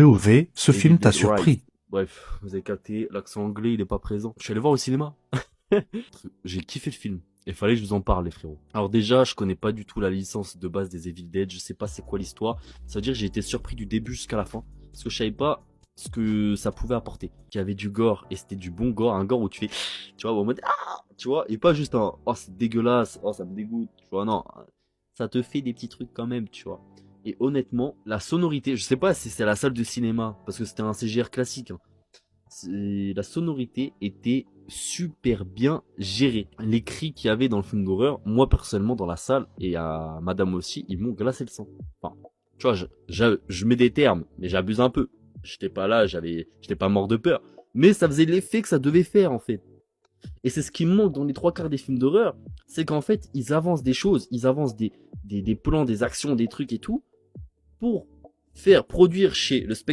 POV, ce film David t'a Wright. surpris. Bref, vous avez capté, l'accent anglais, il est pas présent. Je suis allé voir au cinéma. J'ai kiffé le film. Il fallait que je vous en parle, les frérots. Alors déjà, je connais pas du tout la licence de base des Evil Dead. Je sais pas c'est quoi l'histoire. Ça veut dire que j'ai été surpris du début jusqu'à la fin. Parce que je savais pas ce que ça pouvait apporter. Qu'il y avait du gore et c'était du bon gore. Un gore où tu fais, tu vois, en mode, ah, tu vois, et pas juste un, oh, c'est dégueulasse, oh, ça me dégoûte, tu vois, non. Ça te fait des petits trucs quand même, tu vois. Et honnêtement, la sonorité, je sais pas si c'est la salle de cinéma, parce que c'était un CGR classique, hein. La sonorité était super bien gérée. Les cris qu'il y avait dans le film d'horreur, moi personnellement dans la salle, et à madame aussi, ils m'ont glacé le sang. Enfin, tu vois, je mets des termes, mais j'abuse un peu. J'étais pas là, j'étais pas mort de peur. Mais ça faisait l'effet que ça devait faire, en fait. Et c'est ce qui me manque dans les trois quarts des films d'horreur, c'est qu'en fait, ils avancent des choses, ils avancent des plans, des actions, des trucs et tout, pour faire produire chez le spectateur